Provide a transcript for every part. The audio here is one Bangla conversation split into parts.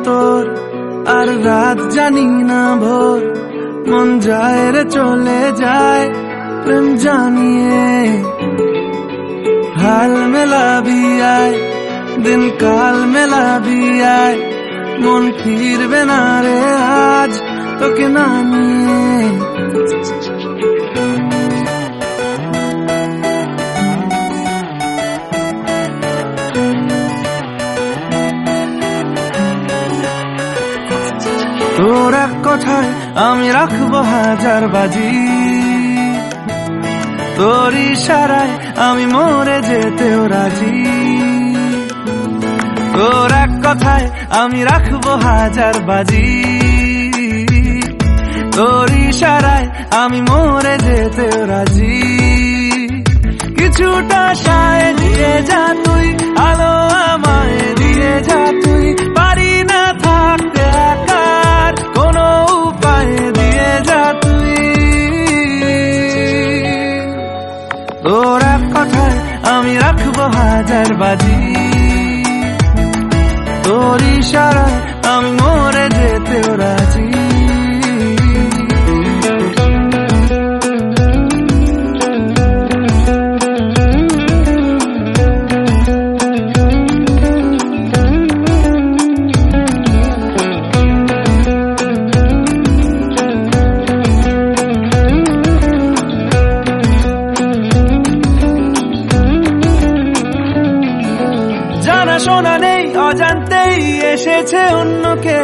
তোর, আর রাত জানি না ভোর, মন যায় রে চলে যায় প্রেম জানিয়ে। हाल मेला भी आए, दिन काल मेला भी आए, मन फिरबे ना रे आज তোকে না নিয়ে। তোর এক কথায় আমি রাখবো হাজার বাজি, তোর ইশারায় আমি মরে যেতেও রাজি। তোর এক কথায় আমি রাখবো হাজার বাজি, তোর ইশারায় আমি মরে যেতেও রাজি। কিছুটা সায় দিয়ে যা তুই, আলো আমায় দিয়ে যা তুই, পারি না থাকতে একার কোনো উপায় দিয়ে যা তুই। তোর এক কথায় আমি রাখবো হাজার বাজি, তোর ইশারায় আমি মরে যেতেও রাজি। শোনা নেই অজান্তেই এসেছে অন্যকে,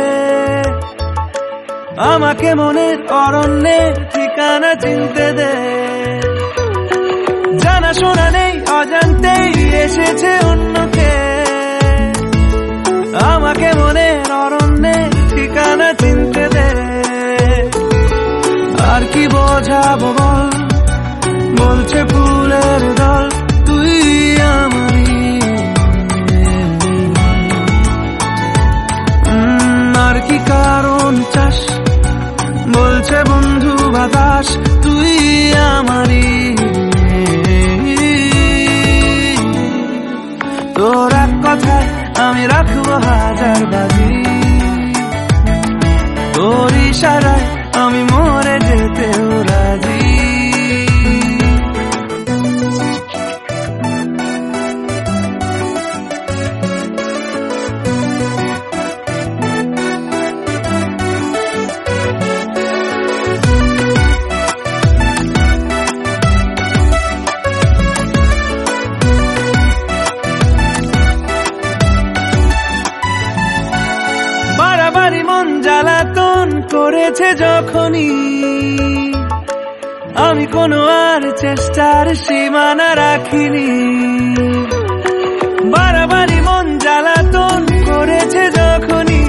আমাকে মনের অরণ্যে ঠিকানা চিনতে দে। জানা শোনা নেই অজান্তেই এসেছে অন্যকে, আমাকে মনের অরণ্যে ঠিকানা চিনতে দে। আর কি বোঝাবো বল, বলছে ফুলের দল তুই আমারই। আর কি কারণ চাস, বলছে বন্ধু বাতাস তুই আমারই। তোর এক কথায় আমি রাখবো হাজার বাজি, তোর ইশারায় আমি মরে যেতেও রাজি। বাড়াবাড়ি মন জ্বালাতন করেছে যখনই, আমি কোনো আর চেষ্টার সীমানা রাখিনি। বাড়াবাড়ি মন জ্বালাতন করেছে যখনই,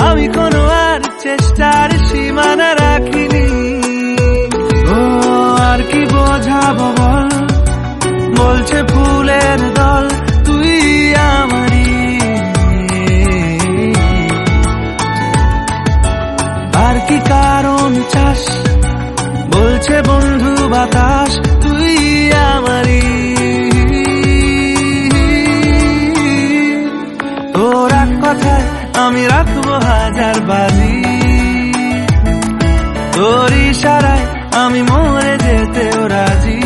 আমি কোনো আর চেষ্টার সীমানা রাখিনি। ও আর কি বোঝাবো বল, বলছে ফুলের দল তুই আমারই। আর কি কারণ চাস, বলছে বন্ধু বাতাস তুই আমারই। তোর এক কথায় আমি রাখবো হাজার বাজি, তোর ইশারায় আমি মরে যেতেও রাজি।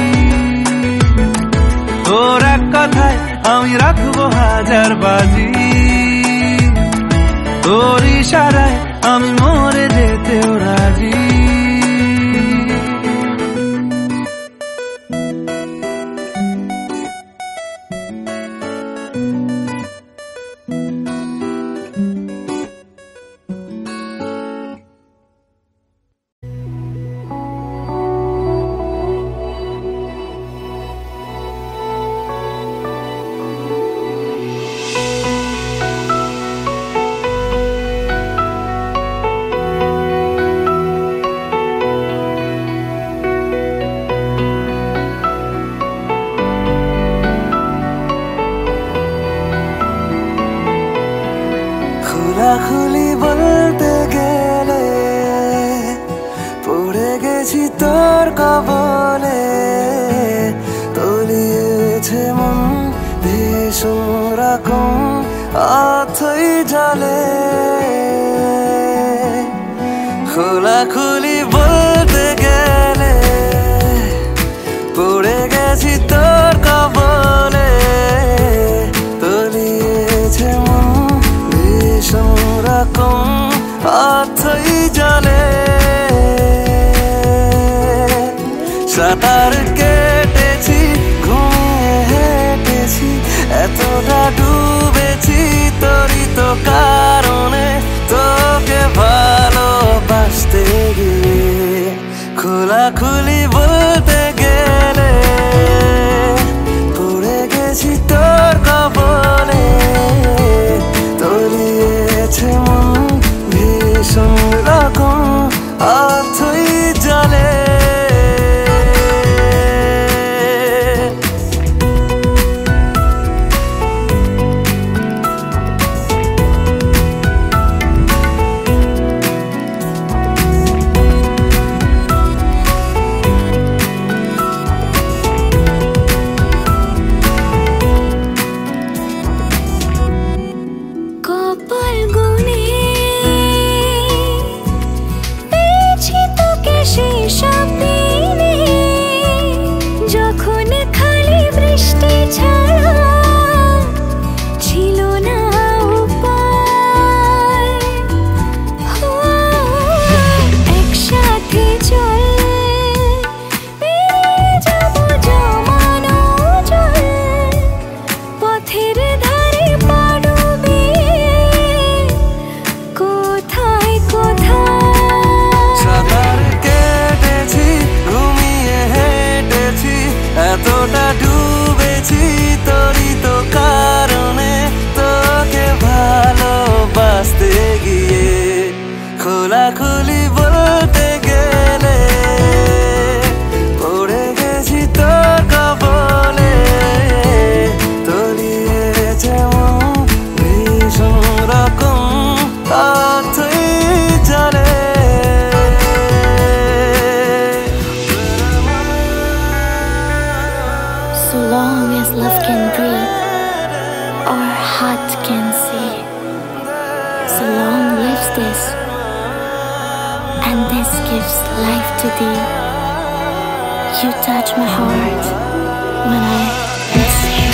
তোর এক কথায় আমি রাখবো হাজার বাজি, তোর ইশারায় আমি মরে যেতেও রাজি। খোলাখুলি বলতে গেলে পড়ে গেছি তোর কবলে, তলিয়েছে মন ভীষণ রকম অথই জলে। সাঁতার কেটেছি, ঘুমিয়ে হেঁটেছি, এতটা ডুবেছি তোরই তো কারণে, তোকে ভালোবাসতে গিয়ে। খোলাখুলি বলতে গেলে পড়ে গেছি তোর কবলে, তলিয়েছে মন ভীষণ রকম অথই জলে। এতটা ডুবেছি তোরই তো কারণে, তোকে ভালোবাসতে গিয়ে। খোলাখুলি বলতে গেলে পড়ে গেছি তোর কবলে, তলিয়েছে মন ভীষণ রকম অথই জলে। So long as love can breathe, our heart can see. So long lives this, and this gives life to thee. You touch my heart when I miss you.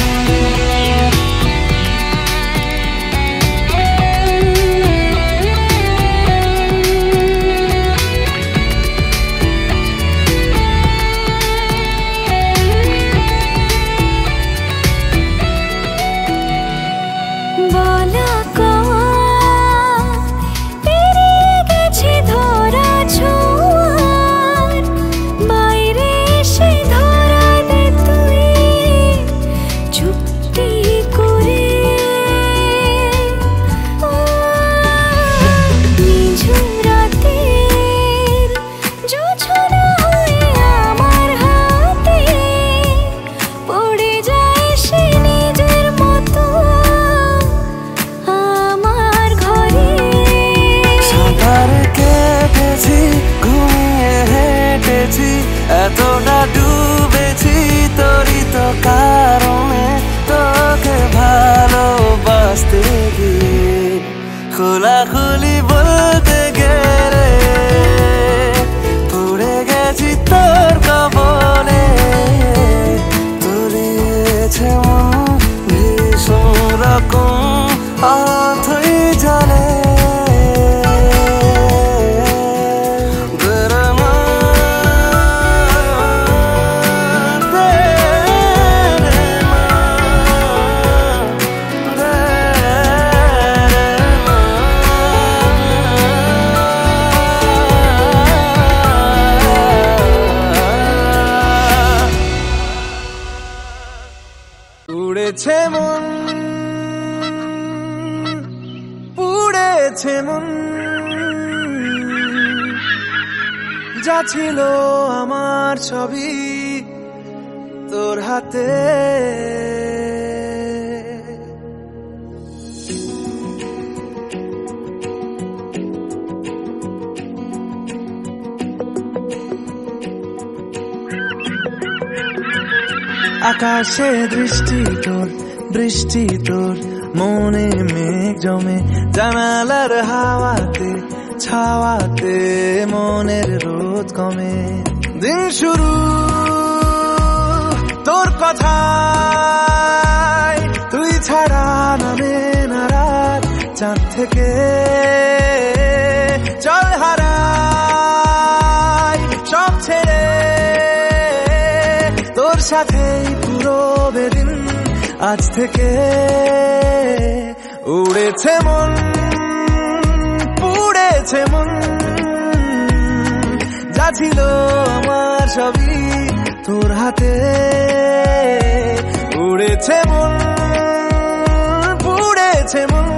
এতটা ডুবেছি তোরই তো কারণে, তোকে ভালোবাসতে গিয়ে। খোলাখুলি বলতে গেলে পড়ে গেছি তোর কবলে, তলিয়েছে মন ভীষণ রকম অথই জলে। উড়েছে মন, পুড়েছে মন, যা ছিল আমার ছবি তোর হাতে। আকাশে দৃষ্টি তোর, বৃষ্টি তোর, মনে মেঘ জমে জানালার হাওয়াতে ছাওয়াতে মনের রোদ কমে। দিন শুরু তোর কথায়, তুই ছাড়া নামে না রাত চাঁদ থেকে। চল হারাই সব ছেড়ে, তোর সাথেই পুরো বেদিন আজ থেকে। উড়েছে মন, পুড়েছে মন, যা ছিল আমার সবই তোর হাতে। উড়েছে মন, পুড়েছে মন,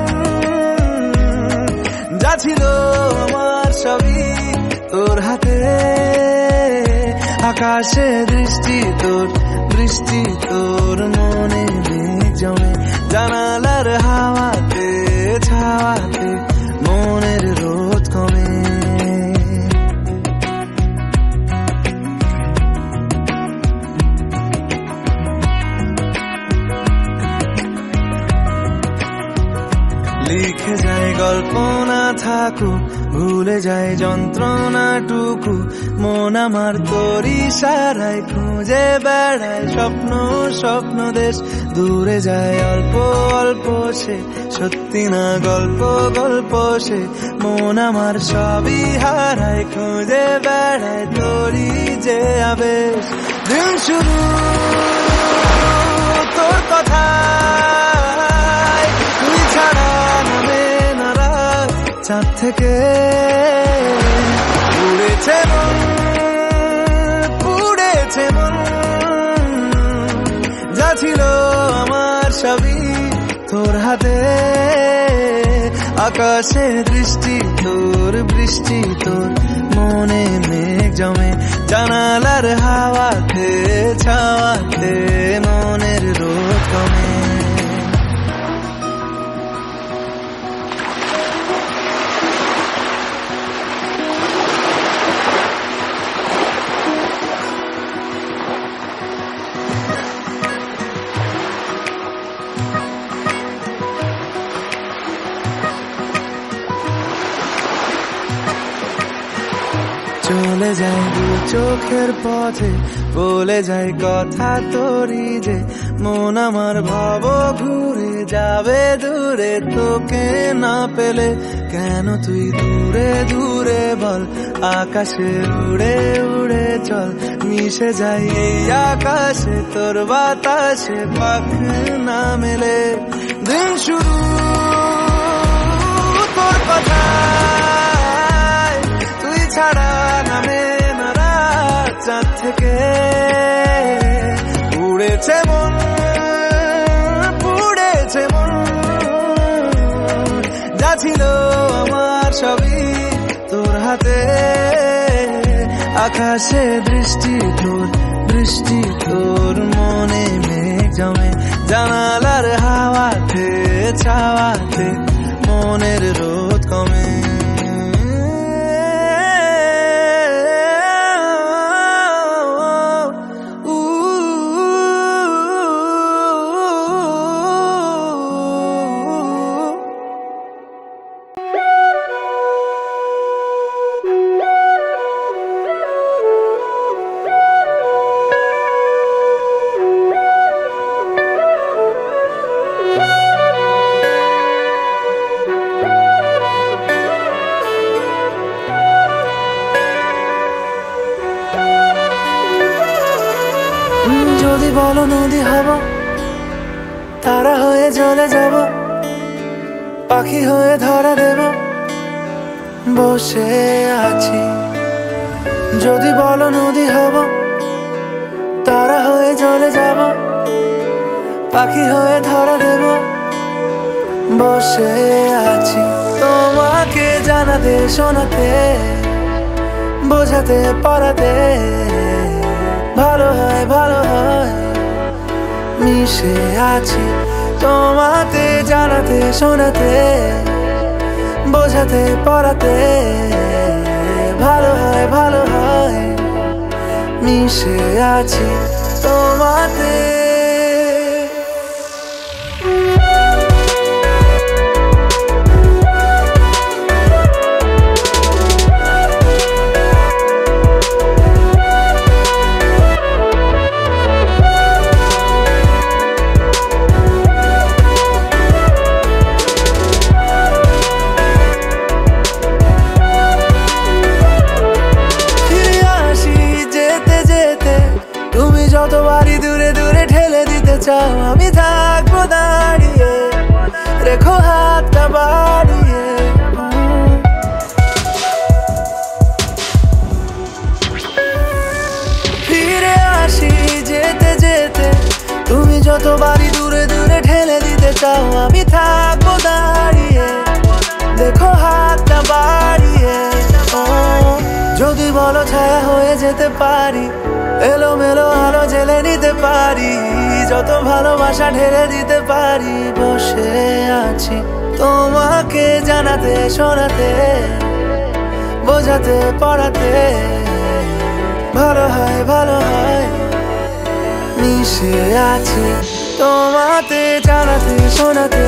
যা ছিল আমার সবই তোর হাতে। আকাশে দৃষ্টি তোর, বৃষ্টি তোর, মনে মেঘ জমে। জানালার হাওয়াতে ছাওয়াতে মনের রোদ কমে। লিখে যায় গল্প না থাকুক, ভুলে যায় যন্ত্রণাটুকু। মন আমার তোর ইশারায় খুঁজে বেড়ায় স্বপ্ন, স্বপ্ন দেশ। দূরে যায় অল্প অল্প সে, সত্যি না গল্প, গল্প সে। মন আমার সবই হারায়, খুঁজে বেড়ায় তোরই যে আবেশ। দিন শুরু তোর কথায়, তুই ছাড়া নামে না রাত চাঁদ থেকে। উড়েছে মন, পুড়েছে মন, যা ছিল আমার সবই তোর হাতে। আকাশে দৃষ্টি তোর, বৃষ্টি তোর, মনে মেঘ জমে। জানালার হাওয়াতে ছাওয়াতে মনের রোদ কমে। চলে যায় দু চোখের পথে, বলে যায় কথা তোরই যে। মন আমার ভাব ঘুরে যাবে দূরে, তোকে না পেলে। কেন তুই দূরে দূরে বল, আকাশে উড়ে উড়ে চল। মিশে যাই এই আকাশে তোর বাতাসে, পাখ না মেলে। দিন শুরু তোর কথায়, তুই ছাড়া নামে না রাত চাঁদ থেকে। উড়েছে মন, পুড়েছে মন, যা ছিল আমার সবই তোর হাতে। আকাশে দৃষ্টি তোর, বৃষ্টি তোর, মনে মেঘ জমে। জানালার হাওয়াতে ছাওয়াতে মনের রোদ কমে। যদি বলো নদী হব, তারা হয়ে জ্বলে যাব, পাখি হয়ে ধরা দেব, বসে আছি। যদি বলো নদী হব, তারা হয়ে জ্বলে যাব, পাখি হয়ে ধরা দেব, বসে আছি। তোমাকে জানাতে শোনাতে, বোঝাতে পড়াতে, ভালো হয় ভালো হয় মিশে আছি। তোমাকে জানাতে শোনাতে, বোঝাতে পড়াতে, ভালো হয় মিশে আছি তোমাতে। চাও আমি থাকবো দাঁড়িয়ে, রেখো হাতটা বাড়িয়ে। ফিরে আসি যেতে যেতে, তুমি যতবারই দূরে দূরে ঠেলে দিতে চাও আমি থাকবো দাঁড়িয়ে, দেখো হাতটা বাড়িয়ে। যদি বলো ছায়া হয়ে যেতে পারি, এলোমেলো আলো জেলে নিতে পারি, যত ভালোবাসা ঢেলে দিতে পারি। বসে আছি তোমাকে জানাতে শোনাতে, বোঝাতে পড়াতে, ভালো হয় ভালো হয়। মিশে আছি তোমাতে জানাতে শোনাতে,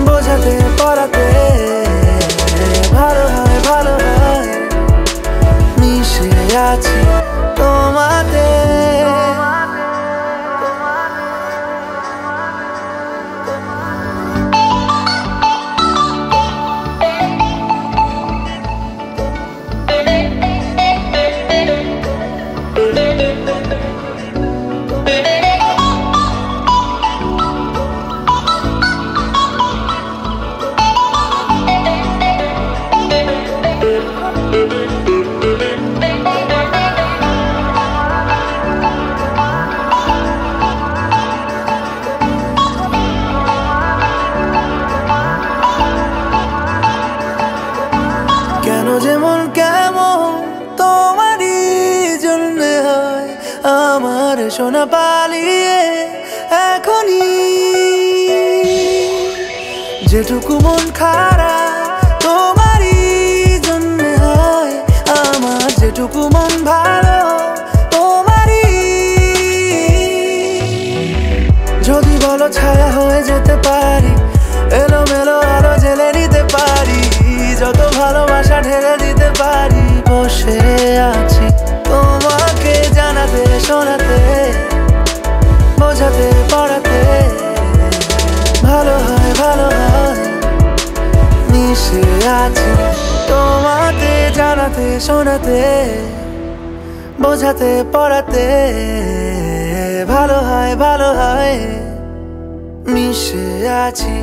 বোঝাতে পড়াতে, ভালো হয় ভালো হয়। মিশে আছি তোমাতে। যেমন কেমন তোমারই জন্য হয় আমার সোনা পালিয়ে এখনই, যেটুকু মন খারাপ তোমারই জন্য হয় আমার, যেটুকু মন ভালো তোমারই। যদি বলো ছায়া হয়ে যেতে পারি, এলোমেলো আলো জেলে নিতে পারি, যত ভালোবাসা ঢেলে দিতে পারি। বসে আছি তোমাকে জানাতে শোনাতে, বোঝাতে পড়াতে, ভালো হয় ভালো হয়। মিশে আছি তোমাকে জানাতে শোনাতে, বোঝাতে পড়াতে, ভালো হয় ভালো হয়। মিশে আছি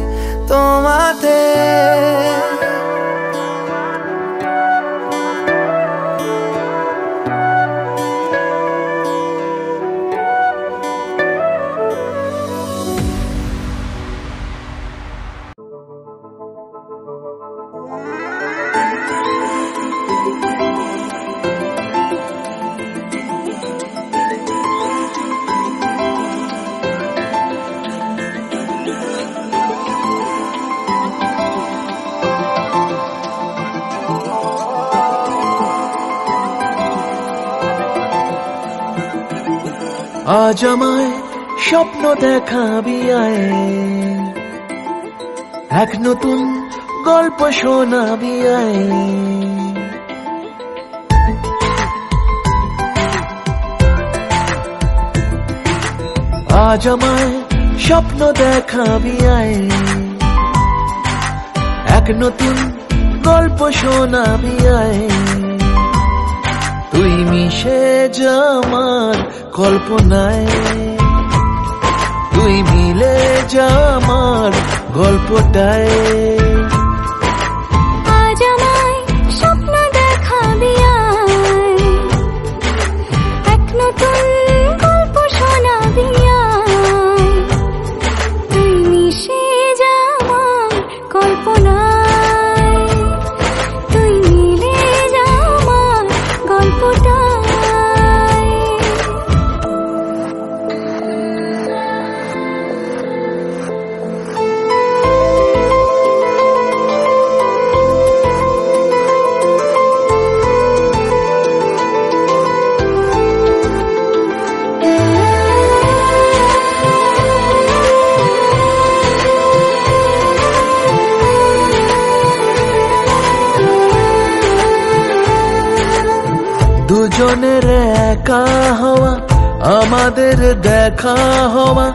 তোমাতে। আজ আমায় স্বপ্ন দেখাবি আয়, এক নতুন গল্প শোনাবি আয়। আজ আমায় স্বপ্ন দেখাবি আয়, এক নতুন গল্প শোনাবি আয়। তুই মিশে যা আমার কল্পনায়, তুই মিলে যা আমার গল্পটায়। আজ আমায় স্বপ্ন দেখাবি আয়, এক নতুন গল্প শোনাবি আয়। তুই মিশে যা আমার কল্পনায়, তুই মিলে যা আমার গল্পটায়। দুজনের একা হওয়া, আমাদের দেখা হওয়া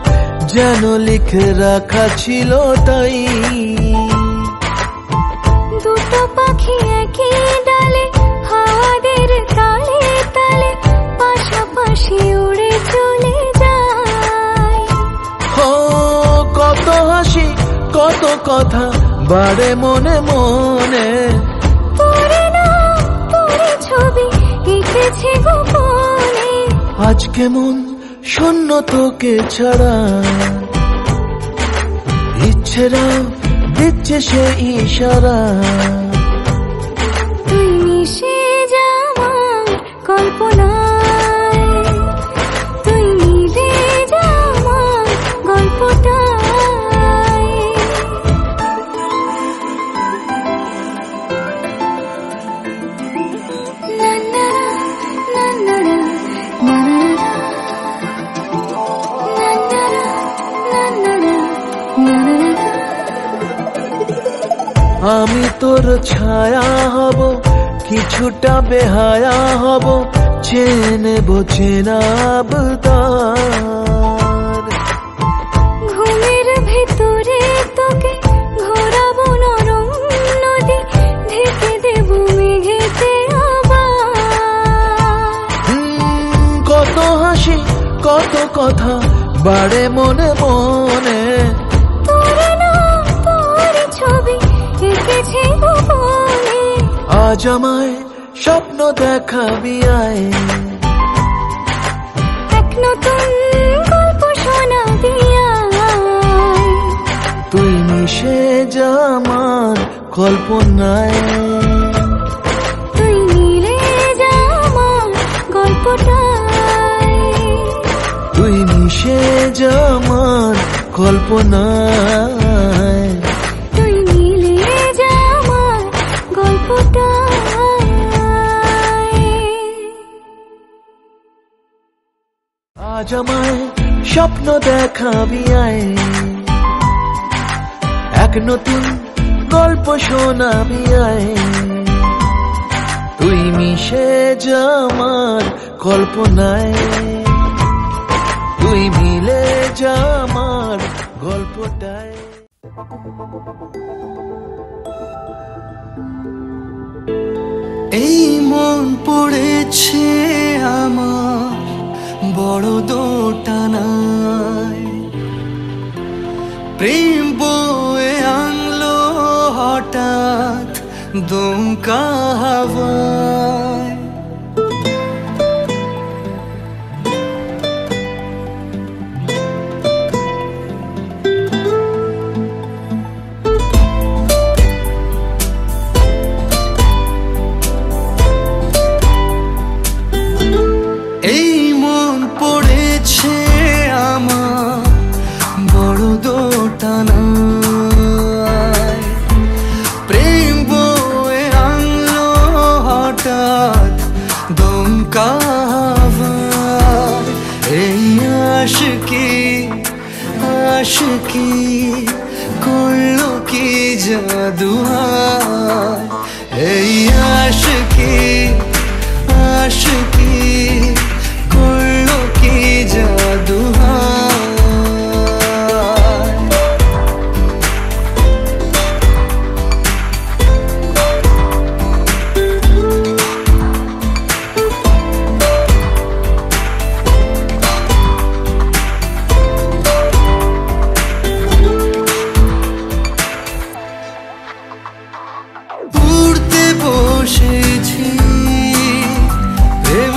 যেন লিখে রাখা ছিল তাই। দুটো পাখি একই ডালে, হাওয়াদের তালে তালে পাশাপাশি উড়ে চলে যায়। কথা বাড়ে মনে মনে, তোরে না তোরে ছবি এঁকেছে গোপনে। আজ কেমন শূন্য তোকে ছাড়া, ইচ্ছেরা দিচ্ছে সে ইশারা। তুই মিশে যাওয়ার কল্পনায়, তুই মিলে যাওয়ার গল্পটায়। না না না না না না আমি তোর ছায়া হব, কিছুটা বেহায়া হব, চেনে বোঝেনা আবদার। ঘুমের ভেতরে তোকে ঘোরাবো নরম নদী, ঢেকে দেব মেঘেতে আবার। কত হাসি কত কথা বাড়ে মনে মনে, তোরে না তোরে ছবি এঁকেছে গোপনে। আজ আমায় স্বপ্ন দেখাবি আয়, এক নতুন গল্প শোনাবি আয়। তুই মিশে যা আমার কল্পনায়, তুই মিলে যা আমার গল্পটায়। তুই মিশে যা আমার কল্পনায়, তুই মিলে যা আমার গল্পটায়। আজ আমায় স্বপ্ন দেখাবি আয়, এক নতুন গল্প শোনাবি আয়। তুই মিশে যা আমার কল্পনায়, তুই মিলে যা আমার গল্পটায়। এই মন পড়েছে আমার বড় দোটানায়, প্রেম বয়ে আনলো হঠাৎ দমকা হাওয়ায়। এই মন পড়েছে আমার বড় দোটানায়, প্রেম বয়ে আনলো হঠাৎ দমকা হাওয়ায়। এই আশিকি আশিকি করলো কি জাদু হায়। এই আশিকি আশিকি করলো কি জাদু হায়। উড়তে বসেছি ভেবে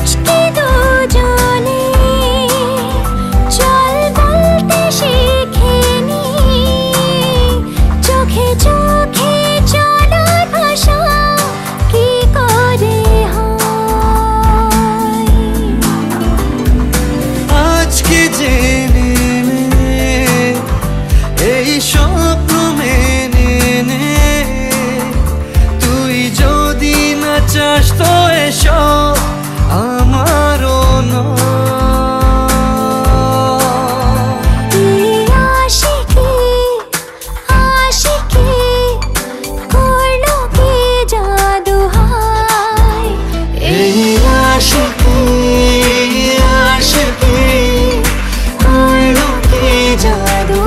আজকে দুজনে চল বলতে শিখিনি, চোখে চোখে চলার ভাষা কি করে হয়। আজকে জেনে নে, এই স্বপ্ন মেনে নে, তুই যদি না চাস তো এসব আমারও আশিকি আশিকি করলো কি জাদু হায়। এই আশিকি আশিকি করলো কি জাদু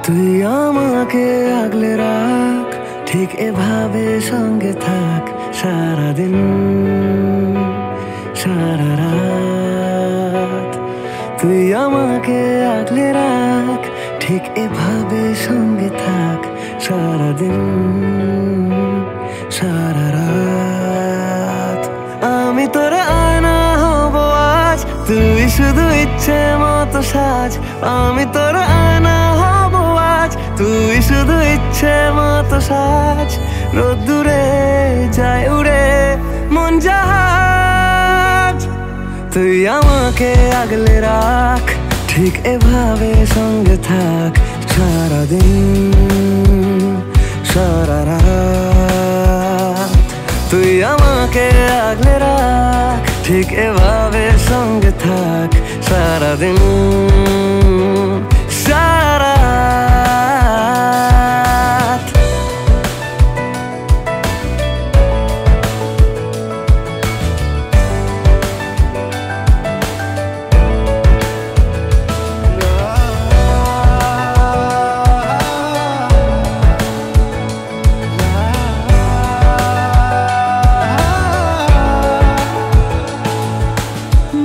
তুই আমাকে আগলে রাখ, ঠিক এভাবে সঙ্গে থাক সারাদিন সারা রাত। তুই আমাকে আগলে রাখ, ঠিক এভাবে সঙ্গে থাক সারাদিন সারা রাত। আমি তোর আয়না হব আজ, তুই শুধু ইচ্ছে মতো সাজ। আমি তোর আয়না হব আজ, তুই শুধু ইচ্ছে মতো সাজ। রোদ্দুরে যায় উড়ে মন জাহাজ, তুই আমাকে আগলে রাখ, ঠিক এভাবে সঙ্গে থাক সারাদিন সারা রাত। তুই আমাকে আগলে রাখ, ঠিক এভাবে সঙ্গে থাক সারাদিন সারা রাত।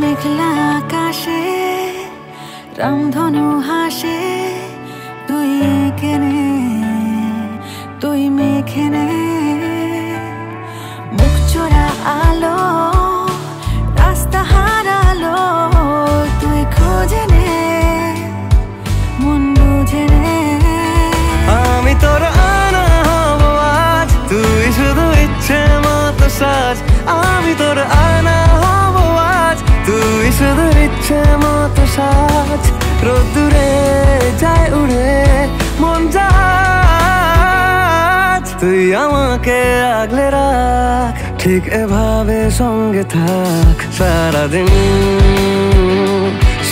মেঘলা আকাশে রামধনু হাসে, তুই কেনে তুই মেখেনে মুখ চোরা আলো রাস্তা হারালো, তুই খোঁজে নে মন বুঝে নে। আমি তোর আয়না হব আজ, তুই শুধু ইচ্ছে মতো সাজ। আমি তোর আয়না হব আজ, তুই শুধু ইচ্ছে মতো সাজ। রোদ্দুরে যায় উড়ে মন জাহাজ, তুই আমাকে আগলে রাখ, ঠিক এভাবে সঙ্গে থাক সারাদিন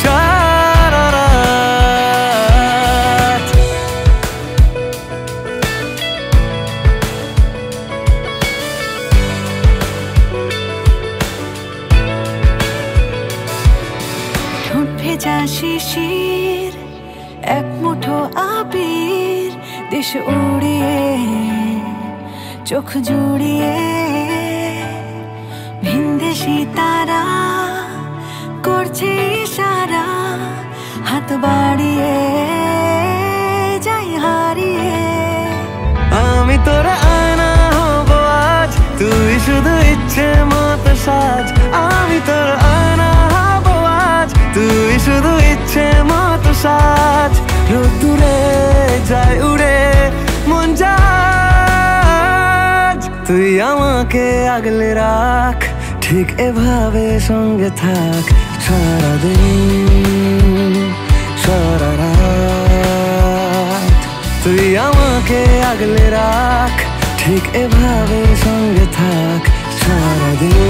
সারা রাত। ঠোঁট ভেজা শিশির এক মুঠো আবির, দেশ উড়িয়ে চোখ জুড়িয়ে ভিনদেশি তারা করছে ইশারা, হাত বাড়িয়ে যাই হারিয়ে। আমি তোর আয়না হব আজ, তুই শুধু ইচ্ছে মতো সাজ। আমি তোর আয়না হব আজ, তুই শুধু ইচ্ছে মতো সাজ। রোদ্দুরে যায় উড়ে মন জাহাজ, তুই আমাকে আগলে রাখ, ঠিক এভাবে সঙ্গে থাক সারাদিন সারা রাত। তুই আমাকে আগলে রাখ, ঠিক এভাবে সঙ্গে থাক সারাদিন